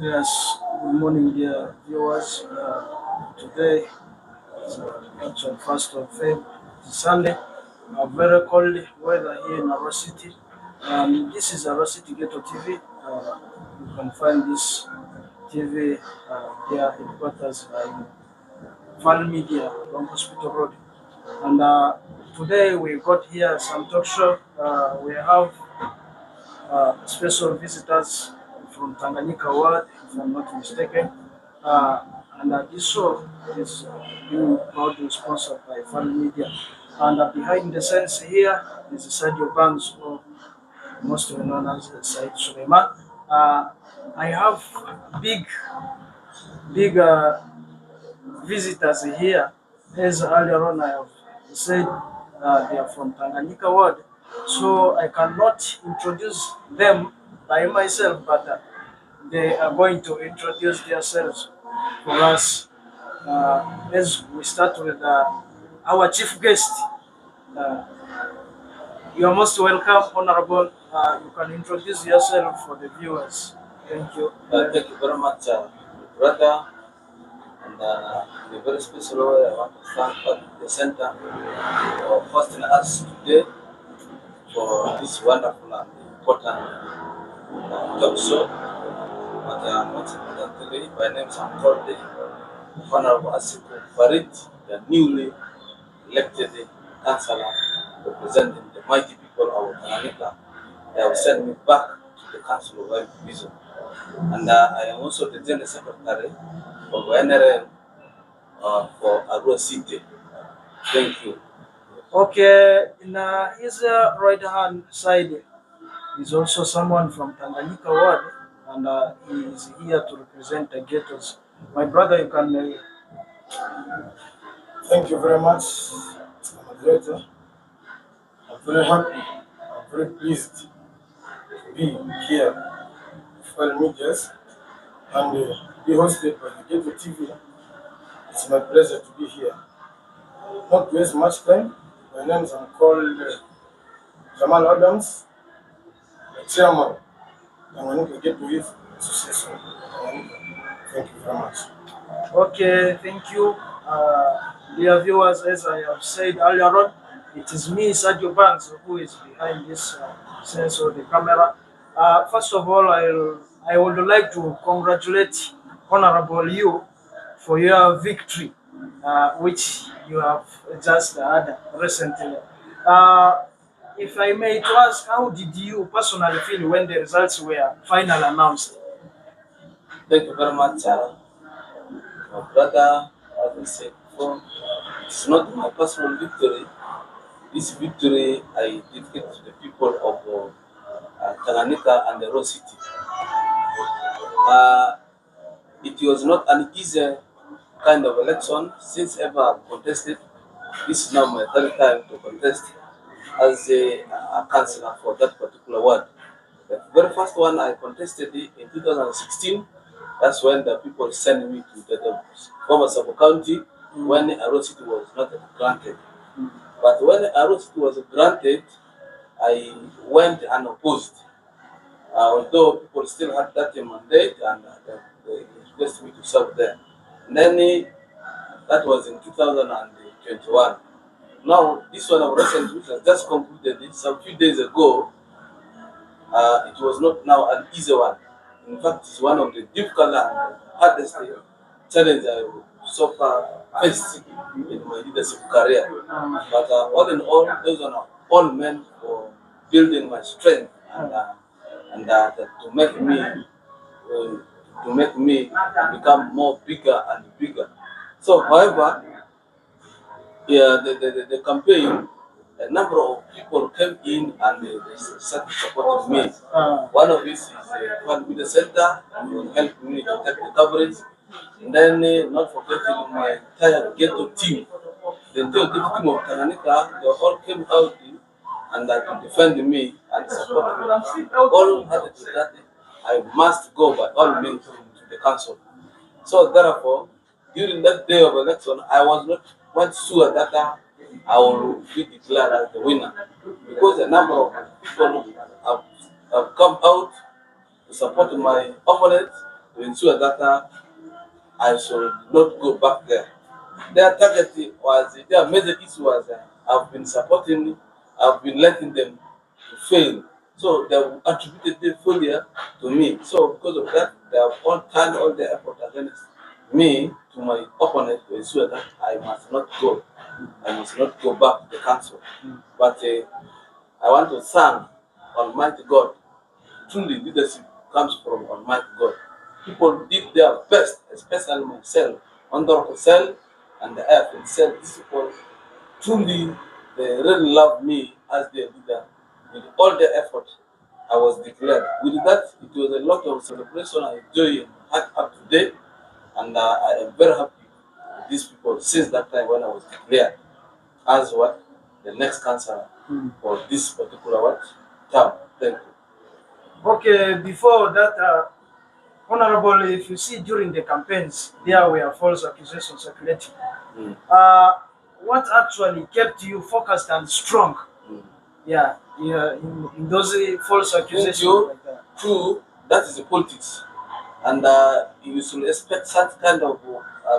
Yes, good morning, dear viewers. Today is actually 1st of Feb, it's Sunday. Very cold weather here in Arua City. This is Arua City Ghetto TV. You can find this TV, their headquarters in Val Media, Long Hospital Road. And today we got here some talk show. We have special visitors from Tanganyika Ward, if I'm not mistaken. Uh, and this show is being proudly sponsored by Fun Media. And behind the scenes here is Sadio Banks, or mostly known as Said Suleiman. Uh, I have big, big visitors here. As earlier on I have said, they are from Tanganyika Ward. So I cannot introduce them by myself, but they are going to introduce themselves for us. As we start with our chief guest, uh, you are most welcome, Honorable. You can introduce yourself for the viewers. Thank you. Thank you very much, brother. And in a very special way, I want to thank the center for hosting us today for this wonderful and important talk show. But most importantly, my name is called the Honorable Asiku Farid, the newly elected councillor representing the mighty people of Tanganyika. They have sent me back to the Council of World Division. And I am also the General Secretary of NRM for Arua City. Thank you. Okay, in his right hand side is also someone from Tanganyika Ward, and he is here to represent the ghettos. My brother, you can. Thank you very much, Mr. Moderator. I'm very happy, I'm very pleased to be here for medias and be hosted by the Ghetto TV. It's my pleasure to be here. Not to waste much time, my name is called Jamal Adams, the chairman of Tanganyika Ghetto Youth Association. Thank you very much. Okay, thank you. Dear viewers, as I have said earlier on, it is me, Sadio Banks, who is behind this sense of the camera. First of all, I would like to congratulate Honorable you for your victory, which you have just had recently. Uh, if I may to ask, how did you personally feel when the results were finally announced? Thank you very much, my brother. As I said before, it's not my personal victory. This victory I dedicate to the people of Tanganyika and the Raw City. Uh, it was not an easy kind of election since ever I've contested. This is now my third time to contest as a councillor for that particular ward. The very first one I contested in 2016. That's when the people sent me to the former sub county when Arua City was not granted. But when Arua City was granted, I went unopposed. Although people still had that mandate and they requested me to serve there. And then that was in 2021. Now, this one of recent, which has just concluded it some few days ago, it was not now an easy one. In fact, it's one of the difficult and hardest challenges I so far faced in my leadership career. But all in all, those are all meant for building my strength and to make me become more bigger and bigger. So, however, yeah, the campaign, a number of people came in and they started supporting me. One of these is Fan Media Center, who helped me to take the coverage. And then, not forgetting my entire ghetto team, the entire ghetto team of Tanganyika, they all came out and to defend me and support me. All had to that I must go by all means to the council. So therefore, during that day of election, I was not quite sure that I will be declared as the winner because a number of people have come out to support my opponent to ensure that I should not go back there. Their target was, their major issue was, I've been supporting, I've been letting them to fail. So they attributed the failure to me. So because of that, they have all turned all their effort against me to my opponent to ensure that I must not go. I must not go back to the council. But I want to thank Almighty God. Truly, leadership comes from Almighty God. People did their best, especially myself, under Hussein and the F itself. These people truly, they really love me as their leader. With all their effort, I was declared. With that, it was a lot of celebration and joy and heart up to date. And I am very happy with these people since that time when I was declared as what the next councillor for this particular what town. Thank you. Okay, before that, Honorable, if you see during the campaigns, there were false accusations circulating. Mm. What actually kept you focused and strong? Mm. Yeah, in those false accusations. Thank you. Like that. True, that is the politics. And you should expect such kind of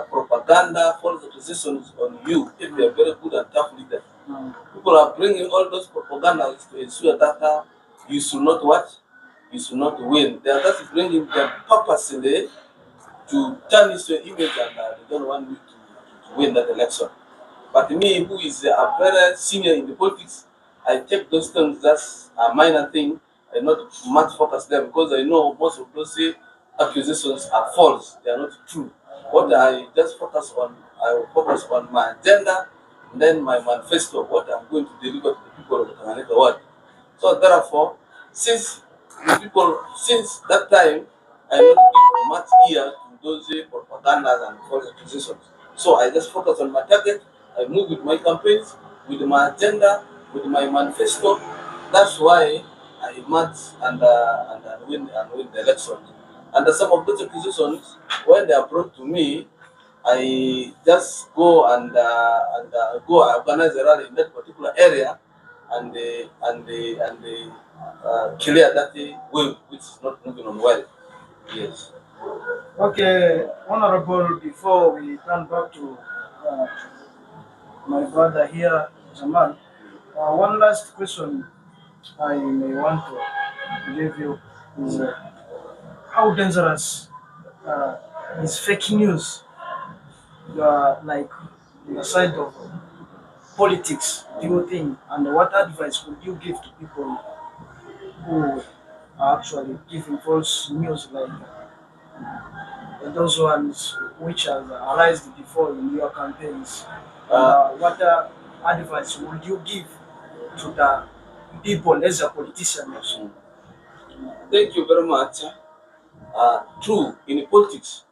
propaganda, false accusations on you if you are very good and tough leader. People are bringing all those propagandas to ensure that you should not what? You should not win. They are just bringing their purpose in there to tarnish your image and they don't want you to win that election. But me, who is a very senior in the politics, I take those things as a minor thing and not much focus there because I know most of those accusations are false. They are not true. What I just focus on, I will focus on my agenda and then my manifesto, what I'm going to deliver to the people of the Tanganyika world. So therefore, since that time, I not give much ear to those propagandas and false accusations. So I just focus on my target. I move with my campaigns, with my agenda, with my manifesto. That's why I march and win the election. And some of those accusations, when they are brought to me, I just go and go organize a rally in that particular area, and clear that way which is not moving on well. Yes. Okay, Honorable, before we turn back to uh, my brother here, Jamal, one last question I may want to give you is how dangerous uh, is fake news, like on the side of politics, do you think? And what advice would you give to people who are actually giving false news, like those ones which have arisen before in your campaigns? What advice would you give to the people as a politician also? Thank you very much. True, in politics,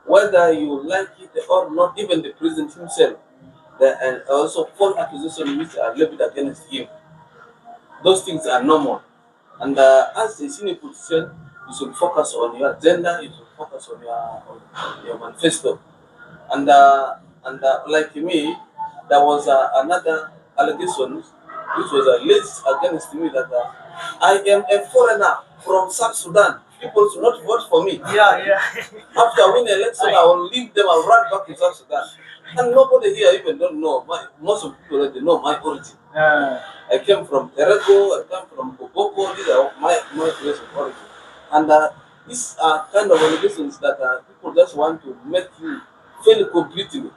whether you like it or not, even the president himself, there are also false accusations which are leveled against him. Those things are normal. And as a senior politician, you should focus on your agenda, you should focus on your manifesto. And like me, there was another allegation which was alleged against me that I am a foreigner from South Sudan. People should not vote for me. Yeah, yeah. After winning election, I will leave them and run back to South Sudan. And nobody here even don't know. Most of people already know my origin. I came from Terego, I came from Boboko, these are my place of origin. And these are kind of allegations that people just want to make you fail completely.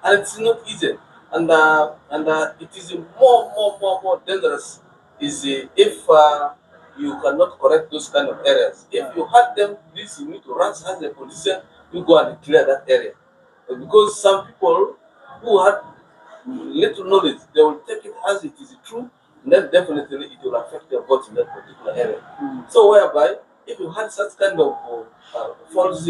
And it's not easy. And it is more dangerous is if you cannot correct those kind of areas. If you had them, please you need to run as a politician, you go and clear that area. Because some people who had little knowledge, they will take it as it is true, and then definitely it will affect their vote in that particular area. So whereby, if you had such kind of false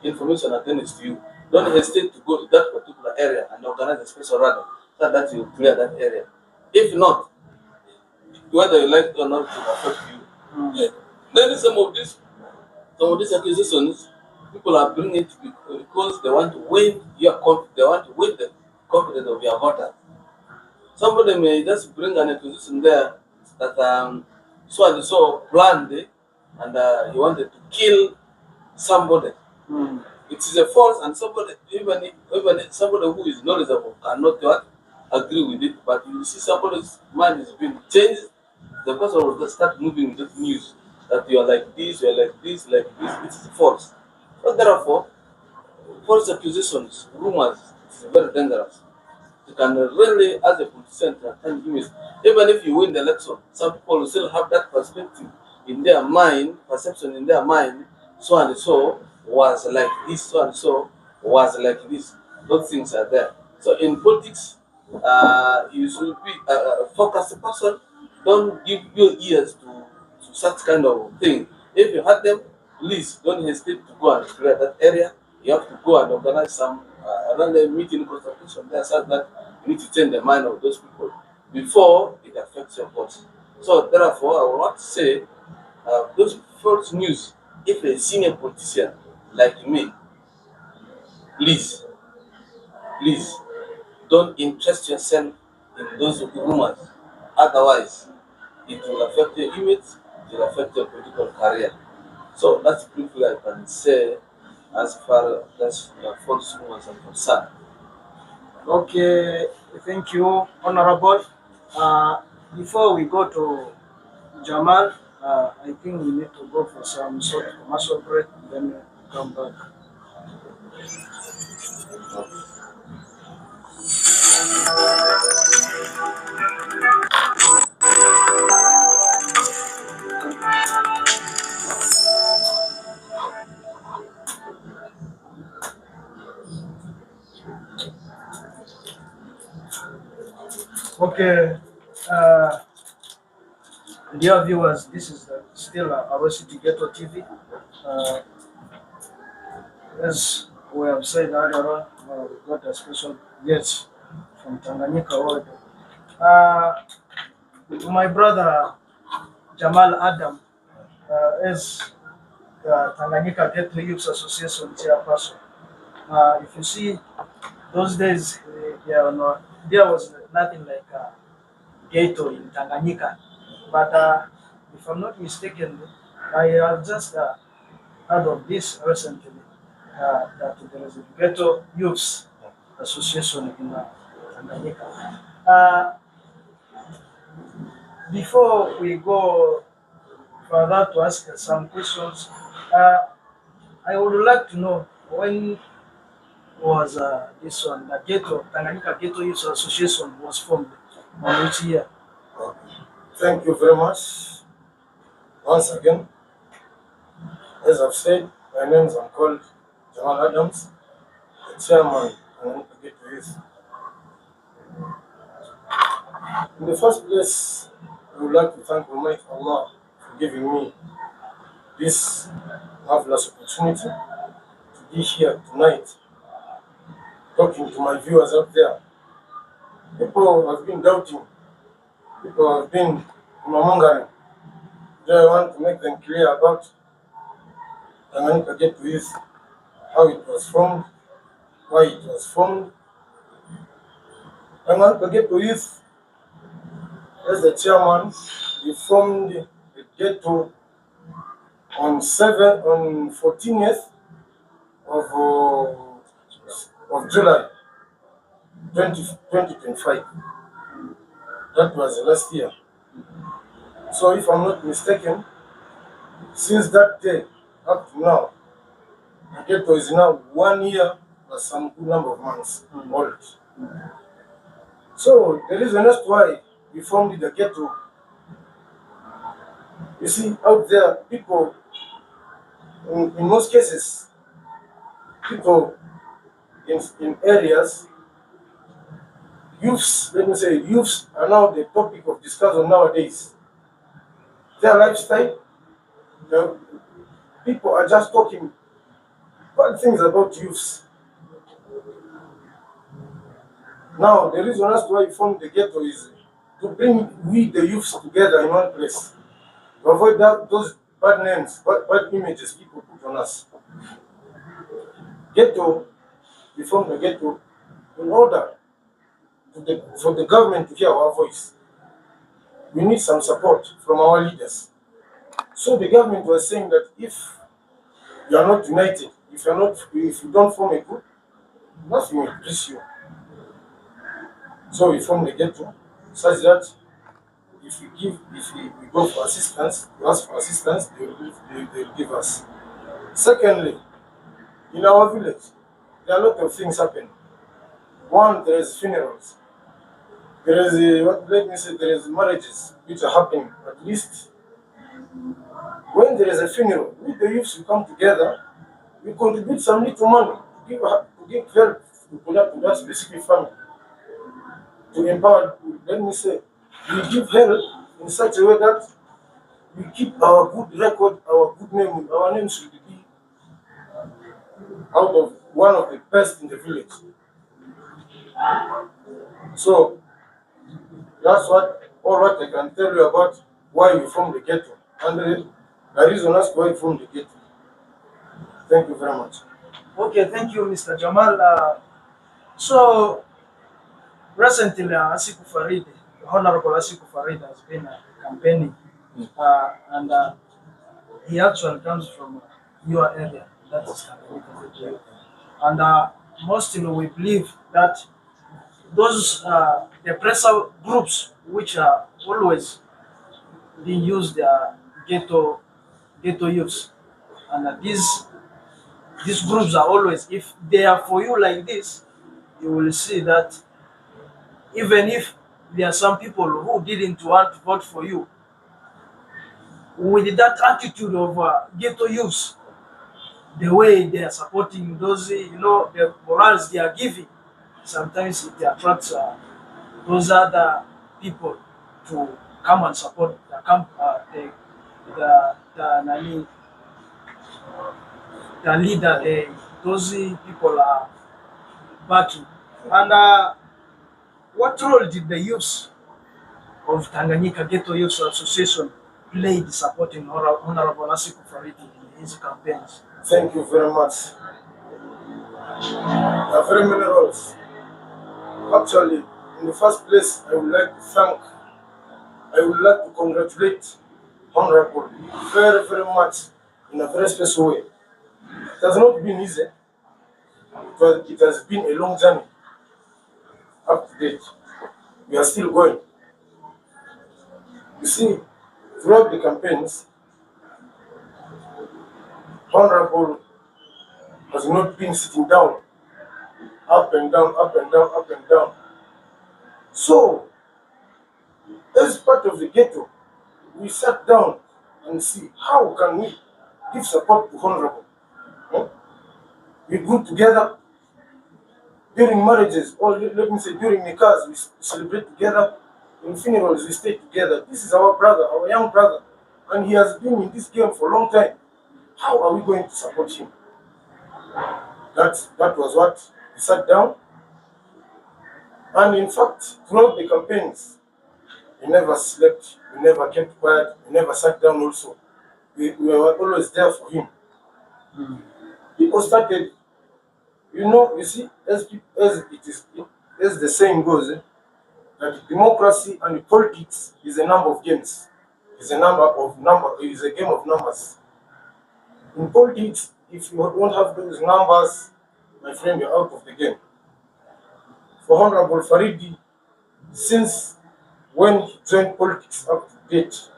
information against you, don't hesitate to go to that particular area and organize a special rally so that you clear that area. If not, whether you like it or not, it will affect you. Yeah. Then some of these accusations, people are bringing it because they want to win they want to win the confidence of your voters. Somebody may just bring an accusation there that so and so planned and he wanted to kill somebody. It is a false, and somebody, even somebody who is knowledgeable cannot what, agree with it. But you see somebody's mind is being changed, the person will just start moving with the news that you are like this, you are like this, like this. It is false. So therefore, false accusations, rumors, it's very dangerous. You can really, as a politician, can image. Even if you win the election, some people will still have that perspective in their mind, perception in their mind. So and so was like this, so and so was like this. Those things are there. So in politics, you should be a focused person. Don't give your ears to such kind of thing. If you had them, please don't hesitate to go and clear that area. You have to go and organize some another meeting consultation there so that you need to change the mind of those people before it affects your vote. So therefore, I would want to say those false news. If a senior politician like me, please, please don't interest yourself in those rumors. Otherwise, it will affect your image, it will affect your political career. So that's briefly I can say as far as false rumors are concerned. Okay, thank you, Honorable. Uh, Before we go to Jamal, I think we need to go for some sort of commercial break, then come back. Okay, uh, dear viewers, this is still Arua City Ghetto TV. Uh, as we have said earlier on, we got a special guest from Tanganyika World. Uh, my brother Jamal Adam is Tanganyika Ghetto Youth Association chairperson. If you see, those days there was nothing like ghetto in Tanganyika. But if I'm not mistaken, I have just heard of this recently that there is a Ghetto Youth Association in Tanganyika. Before we go further to ask some questions, uh, I would like to know when was this one, the Ghetto, Tanganyika Ghetto Youth Association was formed, on which year? Thank you very much. Once again, as I've said, my name is called Jamal Adams, the chairman and Ghetto Youth. In the first place, I would like to thank Almighty Allah for giving me this marvelous opportunity to be here tonight, talking to my viewers out there. People have been doubting, people have been mongering. I want to make them clear about Tanganyika Ghetto Youth, how it was formed, why it was formed. Tanganyika Ghetto Youth, as the chairman, we formed the ghetto on 14th of July 2025. That was last year. So if I'm not mistaken, since that day up to now, the ghetto is now 1 year plus some good number of months old. So the reason as to why we formed the ghetto, you see, out there, people, in most cases, people in areas, youths, let me say, youths are now the topic of discussion nowadays. Their lifestyle, the people are just talking bad things about youths. Now, the reason as to why we formed the ghetto is to bring we, the youths, together in one place, to avoid those bad names, bad images people put on us. Ghetto, we formed the ghetto in order for the government to hear our voice. We need some support from our leaders So the government was saying that if you are not united, if you don't form a group, nothing will reach you. So we formed the ghetto such that if we go for assistance, we ask for assistance, they will give us. Secondly, in our village, there are a lot of things happening. One, there is funerals. There is let me say there is marriages which are happening. At least when there is a funeral, we the youths we come together, we contribute some little money to give help to that specific family, to empower. Let me say, we give help in such a way that we keep our good record, our good name. Our name should be out of one of the best in the village. So that's what I can tell you about why we from the ghetto and the reason as to why we from the ghetto. Thank you very much. Okay, thank you, Mr. Jamal. So recently, Asiku Farid, Honorable Asiku Farid, has been campaigning, and he actually comes from your area, that is Tanganyika. And mostly we believe that those the pressure groups which are always being used ghetto youths, and these groups are always, if they are for you like this, you will see that even if there are some people who didn't want to vote for you, with that attitude of ghetto youths, the way they are supporting those, the morals they are giving, sometimes it attracts those other people to come and support the the leader those people are backing. And what role did the youths of Tanganyika Ghetto Youth Association play in supporting Honorable Asiku Faridi in his campaigns? Thank you very much. There are very many roles. Actually, in the first place, I would like to congratulate Honorable very, very much in a very special way. It has not been easy, but it has been a long journey up to date. We are still going. You see, throughout the campaigns, Honorable has not been sitting down, up and down, up and down, up and down. So, as part of the ghetto, we sat down and see how can we give support to Honorable. Hmm? We grew together during marriages, or let me say during the cars, we celebrate together. In funerals, we stay together. This is our brother, our young brother, and he has been in this game for a long time. How are we going to support him? That was what we sat down. And in fact, throughout the campaigns, we never slept, we never kept quiet, we never sat down also. We were always there for him. People started, you see, as the saying goes, that democracy and politics is a number of games. Is a game of numbers. In politics, if you don't have those numbers, my friend, you're out of the game. For Honorable Faridi, since when he joined politics up to date,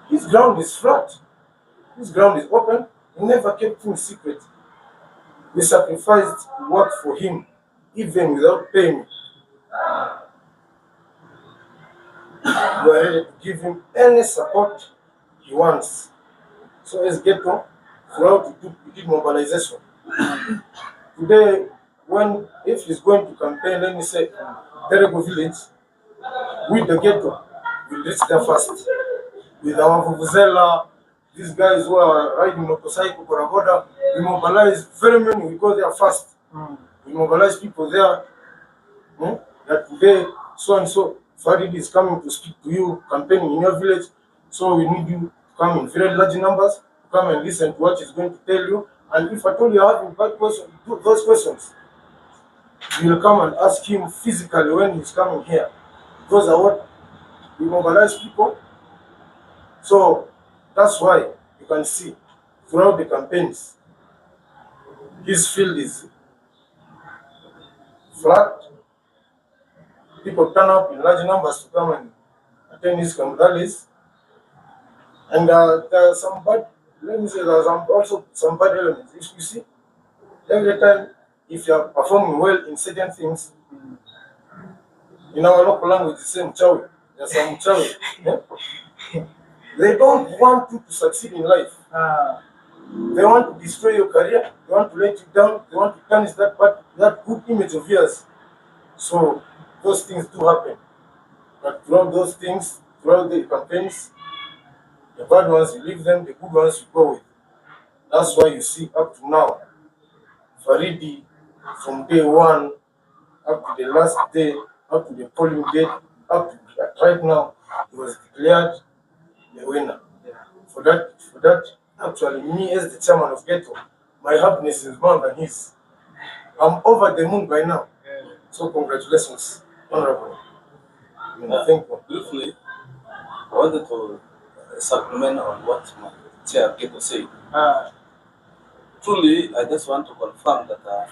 his ground is flat. His ground is open. He never kept things secret. We sacrificed work for him, even without paying. We are ready to give him any support he wants. So as Ghetto, throughout we did mobilization. Today, if he's going to campaign, let me say, Terego village, with the Ghetto, we'll reach there first. With our Vuvuzela, these guys who are riding motorcycle, Koragoda, we mobilize very many, we go there fast. We mobilize people there, that today, so and so, Farid is coming to speak to you, campaigning in your village, so we need you to come in very large numbers, to come and listen to what he's going to tell you. And if at all you have bad questions, those questions, you will come and ask him physically when he's coming here. Those are what we mobilize people. So That's why you can see throughout the campaigns, his field is flat. People turn up in large numbers to come and attend his rallies. And there are some bad, let me say, there are also some bad elements. If you see, every time, if you are performing well in certain things, in our local language, the same chawi. There's some chawi. Yeah? They don't want you to succeed in life. They want to destroy your career. They want to let you down. They want to tarnish that good image of yours. So those things do happen. But throughout those things, throughout the campaigns, the bad ones you leave them, the good ones you go with. That's why you see up to now, Faridi, from day one up to the last day, up to the polling date, up to right now, he was declared the winner. For that, actually, me as the chairman of Ghetto, my happiness is more than his. I'm over the moon by now. So congratulations, Honorable. Thank you. Briefly, I wanted to supplement on what my chair Ghetto said. Truly, I just want to confirm that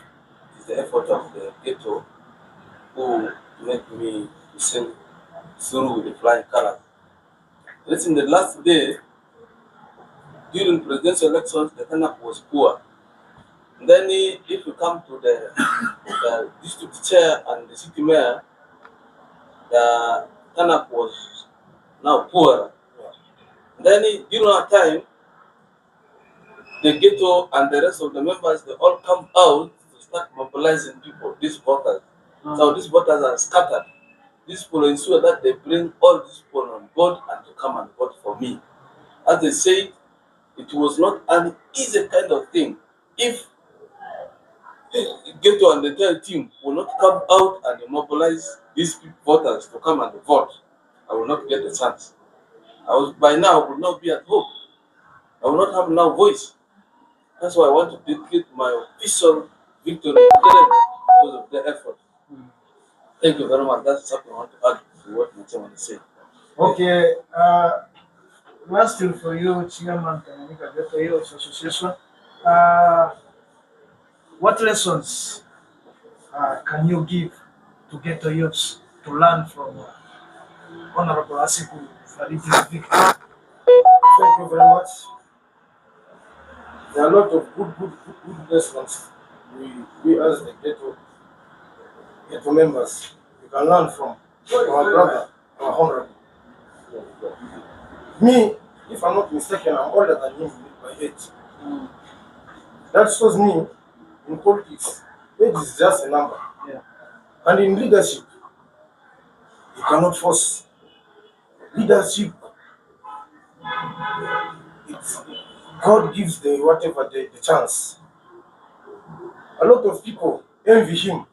it's the effort of the Ghetto who made me to sing through with the flying colors. Listen, the last day during presidential elections, the turnout was poor. Then, if you come to the district chair and the city mayor, the turnout was now poor. Then, during our time, the Ghetto and the rest of the members, they all come out to start mobilizing people, these voters. So these voters are scattered. This will ensure that they bring all these people on board and to come and vote for me. As they say, it was not an easy kind of thing. If Ghetto and the entire team will not come out and mobilize these voters to come and vote, I will not get the chance. By now I will not be at home. I will not have now voice. That's why I want to dedicate my official victory to them because of their effort. Thank you very much. That's something I want to add to what my chairman is saying. Okay. Last thing for you, Chairman Tanganyika Ghetto Youth Association. What lessons can you give to Ghetto youths to learn from Honorable Asiku Faridi's victory? Thank you very much. There are a lot of good lessons we as the Ghetto members, we can learn from our brother, our honorable. Me, if I'm not mistaken, I'm older than him by age. That shows me in politics, age is just a number. Yeah. And in leadership, you cannot force. Leadership, it's, God gives the chance. A lot of people envy him.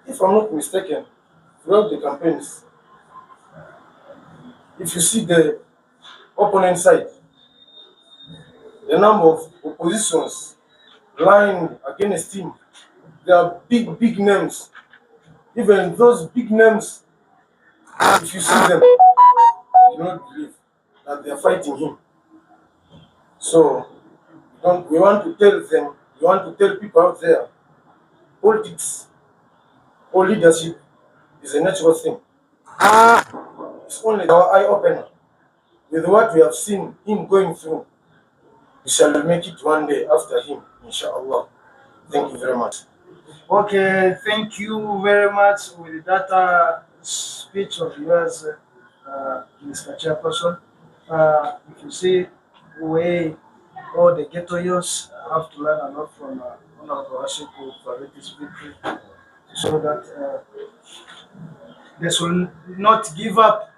If I'm not mistaken, throughout the campaigns, if you see the opponent side, the number of oppositions lying against him, there are big names. Even those big names, if you see them, you do not believe that they are fighting him. So we want to tell them, we want to tell people out there, politics or leadership is a natural thing. It's only our eye opener. With what we have seen him going through, we shall make it one day after him, inshallah. Thank you very much. Okay, thank you very much with that speech of yours, Mr. Chairperson. If you see, we all the Ghetto youths have to learn a lot from Honorable Asiku Faridi's victory, so that they should not give up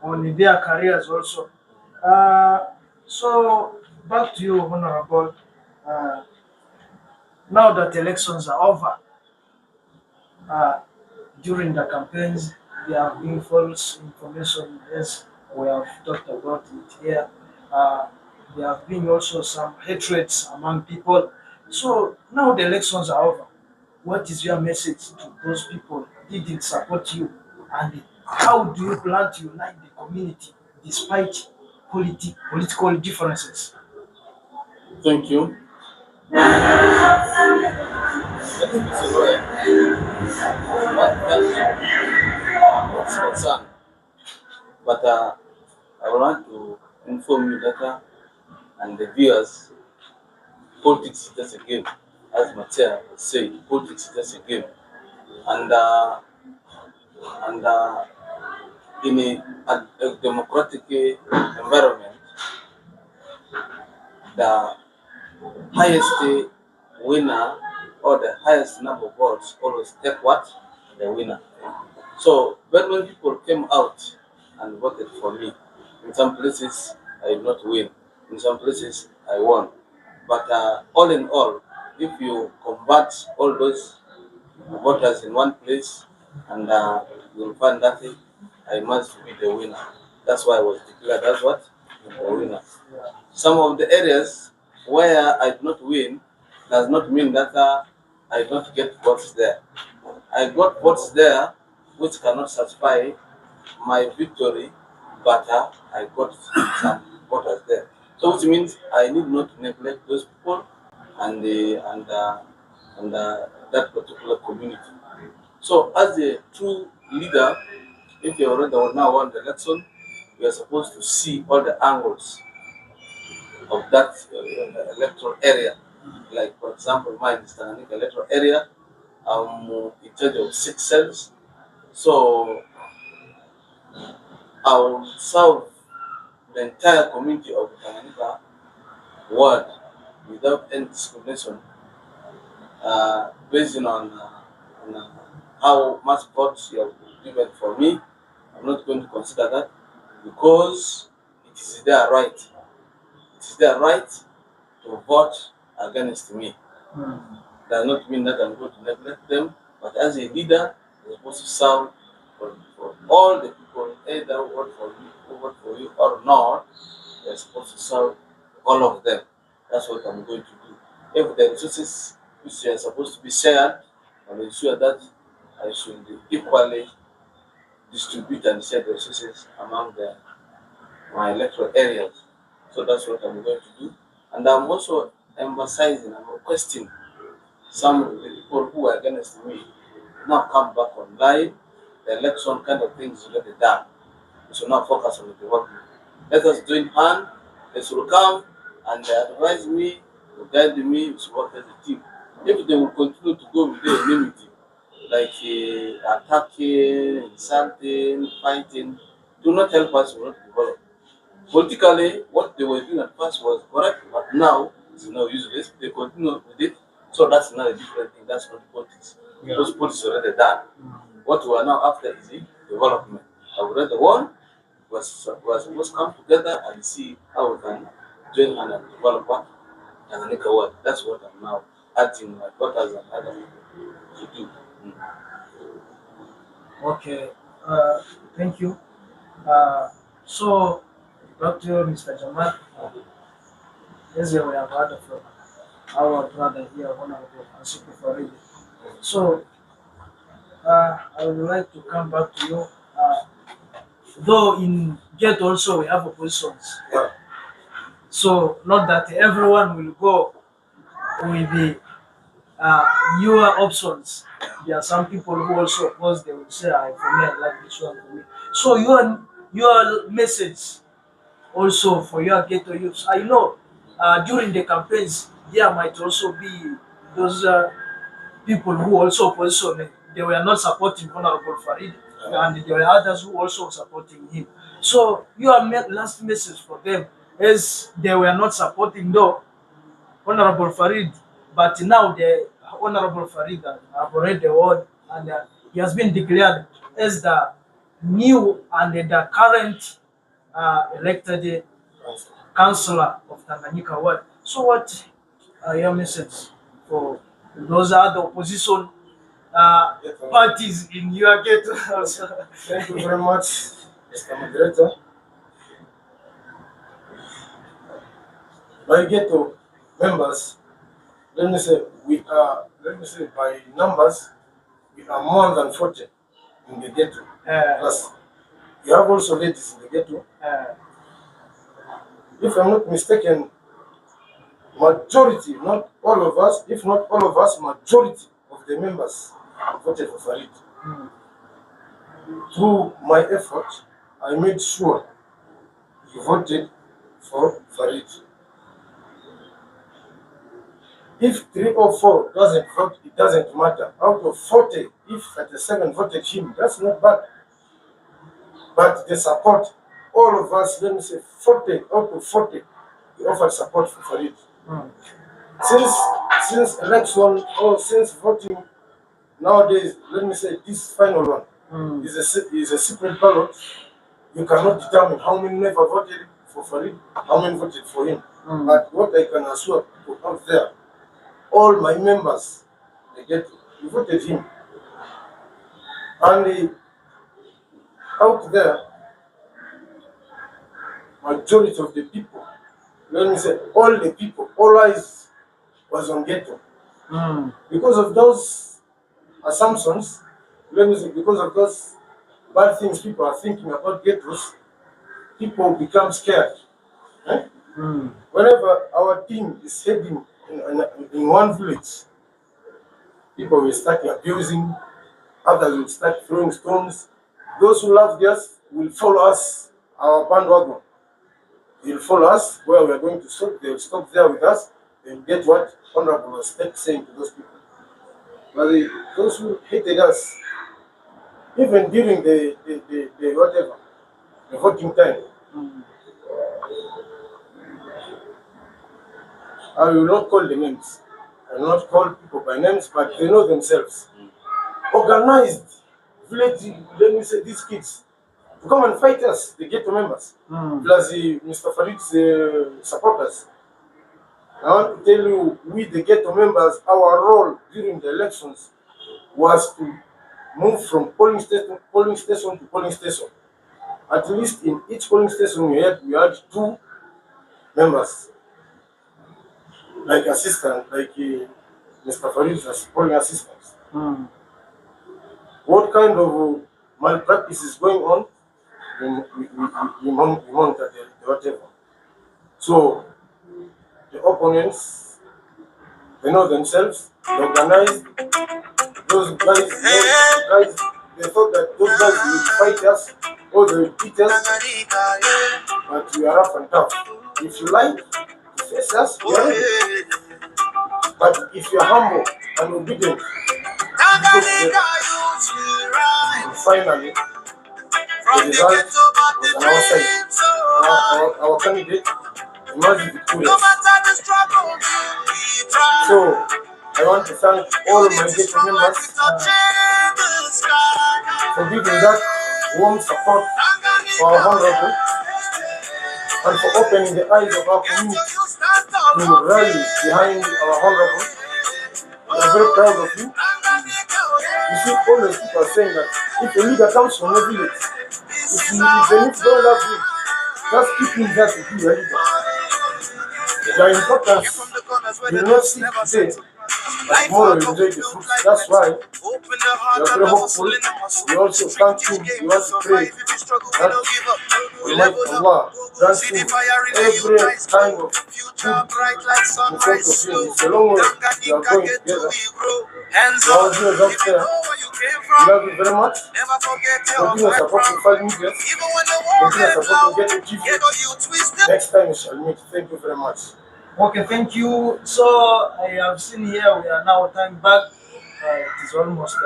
on their careers also. So back to you, Honorable. Now that elections are over, during the campaigns, there have been false information, as we have talked about it here. There have been also some hatreds among people. So now the elections are over. What is your message to those people who didn't support you? And how do you plan to unite the community despite political differences. Thank you. Let me say what is concerned. But I would like to inform you that and the viewers, politics is just a game. As Matia said, politics is just a game. And and in a democratic environment, the highest winner or the highest number of votes always take what? The winner. So when people came out and voted for me, in some places I did not win, in some places I won. But all in all, if you convert all those voters in one place, and you'll find that I must be the winner. That's why I was declared as what? The winner. Some of the areas where I did not win does not mean that I don't get votes there. I got votes there which cannot satisfy my victory, but I got some voters there. So which means I need not neglect those people and that particular community. So as a true leader, if you already now won the election, you are supposed to see all the angles of that electoral area. Like for example, mine is Tanganyika electoral area. I'm in charge of 6 cells. So I will serve the entire community of Tanganyika ward without any discrimination, based on how much votes you have given for me. I'm not going to consider that because it is their right. It is their right to vote against me. Does not mean that I'm going to neglect them, but as a leader, you're supposed to serve for all the people, either who vote for me, who vote for you or not. You're supposed to serve all of them. That's what I'm going to do. If the resources which are supposed to be shared, I'll ensure that I should equally distribute and share the resources among my electoral areas. So that's what I'm going to do. And I'm also emphasizing and requesting some of the people who are against me now come back online. The election kind of things is already done. We should now focus on the development. Let us join hands. They should come and advise me, to guide me, to work as a team. If they will continue to go with their enmity, like attacking, insulting, fighting, do not help us to develop. Politically, what they were doing at first was correct, but now it's now useless. They continue with it, so that's not a different thing. That's not politics. Yeah. Those politics are already done. What we are now after is the development. I would rather one was supposed to come together and see how we can join hand and develop what and make a word. That's what I'm now acting my daughters and other people to do. Okay, thank you. So, Dr. Mr. Jamal, as we have heard from our brother here, Honorable Asuku Faridi. So, I would like to come back to you. Though in Ghetto also we have oppositions. Yeah. So, not that everyone will go with the your options. There are some people who also oppose, they will say, I for me, I like this one for me. So your message also for your ghetto youths. I know during the campaigns there might also be those people who also opposition. They were not supporting Honorable Farid, and there were others who also supporting him. So your last message for them is they were not supporting though Honorable Farid, but now the Honorable Farid have already won, and he has been declared as the new and the current elected councillor of Tanganyika Ward. So, what are your message for those other opposition parties in your ghetto? Thank you very much, Mr. Moderator. By ghetto members, let me say by numbers, we are more than 40 in the ghetto. Plus, we have also ladies in the ghetto. if I'm not mistaken, majority, not all of us, if not all of us, majority of the members voted for Farid. Through my effort, I made sure he voted for Farid. If 3 or 4 doesn't vote, it doesn't matter. Out of 40, if 37 voted him, that's not bad. But the support, all of us, let me say 40 out of 40, we offered support for Farid. Since election or since voting nowadays, let me say this final one is a secret ballot. You cannot determine how many never voted for Farid, how many voted for him. But what I can assure people out there, all my members, they voted him. And out there, majority of the people, let me say all the people, all eyes was on Ghetto. Because of those assumptions, let me say, because of those bad things people are thinking about ghettos, people become scared. Whenever our team is heading in one village, people will start abusing, others will start throwing stones. Those who love us will follow us, our bandwagon. They'll follow us where we are going to stop. They'll stop there with us. They'll get what Honorable was saying to those people. But those who hated us, even during the whatever, the voting time, I will not call the names. I will not call people by names, but they know themselves. Organized village, let me say, these kids to come and fight us, the Ghetto members, plus Mr. Farid's supporters. I want to tell you, we the Ghetto members, our role during the elections was to move from polling station to polling station. At least in each polling station we had 2 members, like assistant, like Mr. Farid's polling assistants. What kind of malpractice is going on? We monitor the whatever. So the opponents, they know themselves, they organized. Those guys, they thought that those guys will fight us or they will beat us, but we are rough and tough. If you like to face us, we are ready. But if you are humble and obedient, finally, the result was on our side. Our candidate emerged victorious. So, I want to thank all my Ghetto members for giving that warm support for our honorable and for opening the eyes of our community to rally behind our honorable. We are very proud of you. You see, always people are saying that if a leader comes from a village, if you don't love you, just keep him there to be a leader. Their importance will not see today, but tomorrow you enjoy the fruits. That's why we are very hopeful. We also thank him. We also pray that Almighty Allah grant him every kind of good in front of him. It's a long way we are going together. Our viewers out there, we love you very much. Continue supporting 5 media. Continue supporting Ghetto TV. Next time we shall meet. Thank you very much. Okay, thank you. So I have seen here we are now time back. It is almost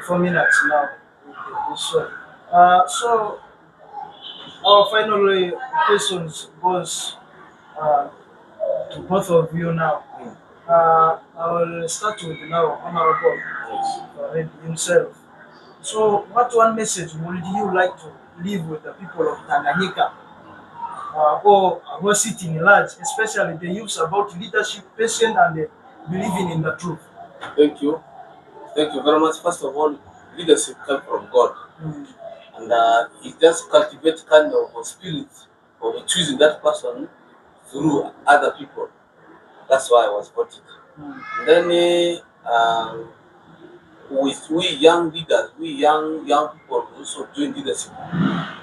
4 minutes now. So our final questions goes to both of you now. I will start with now Honorable Farid himself. So what one message would you like to leave with the people of Tanganyika? Or Arua City in large, especially the youths about leadership, patience, and believing in the truth. Thank you. Thank you very much. First of all, leadership comes from God. And it just cultivates kind of a spirit of choosing that person through other people. That's why I was voted. And then with we young leaders, we young people also join leadership.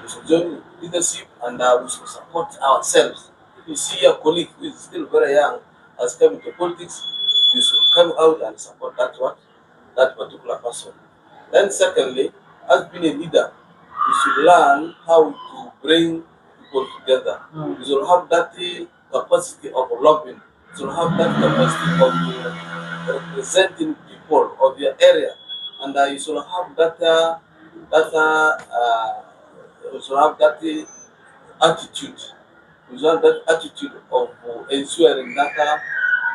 We should join leadership and we should support ourselves you see a colleague who is still very young has come into politics, you should come out and support that particular person. Then secondly, as being a leader, you should learn how to bring people together. You should have that capacity of lobbying. You should have that capacity of representing people of your area, and you should have you should have that attitude. You should have that attitude of ensuring that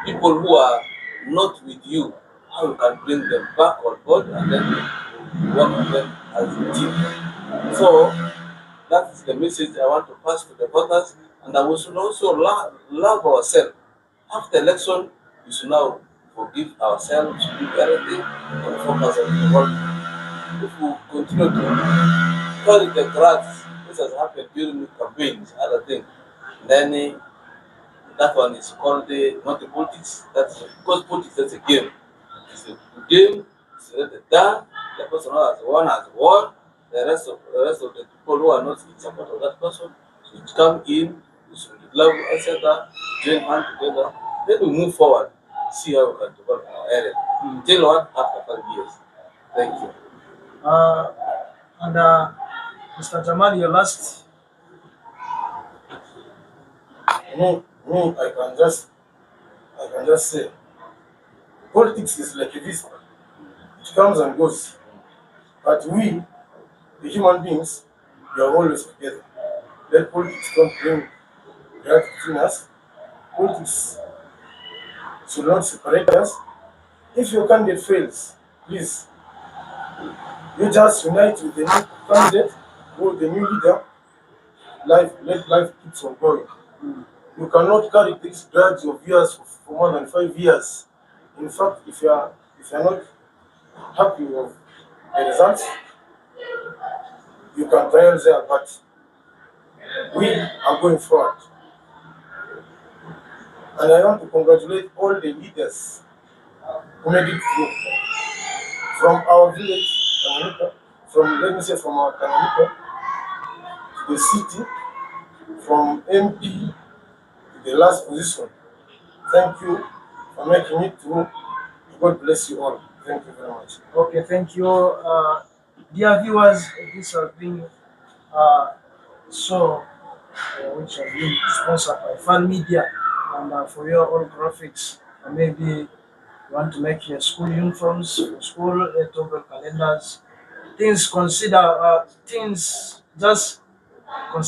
people who are not with you, how you can bring them back on board and then work with them as a team. So that is the message I want to pass to the voters, and that we should also love ourselves. After election, we should now forgive ourselves, do everything, and focus on the work. If we continue to carry the grudge, this has happened during the campaigns, other things, then that one is called not the politics. That's because politics that's a game. It's a game. It's already done. The person who has won. The rest of the people who are not in support of that person should come in. We should love each other, join hands together. Then we move forward. See how we can develop our area. Till what after 5 years. Thank you. And Mr. Jamal, your last. I can just say, politics is like a visa. It comes and goes. But we, the human beings, we are always together. Let politics don't bring reality between us. Politics should not separate us. If your candidate fails, please, you just unite with the new candidate or the new leader. Let life keeps on going. You cannot carry this grudge of yours for more than 5 years. In fact, if you are not happy with the results, you can trial there, but we are going forward. And I want to congratulate all the leaders who made it through. From our village, Tanganyika, from our Tanganyika to the city, from MP to the last position. Thank you for making it through. God bless you all. Thank you very much. Okay, thank you. Dear viewers, this has been so which has been sponsored by Fan Media, and for your own graphics, maybe you want to make your school uniforms for school, table calendars, things consider things just consider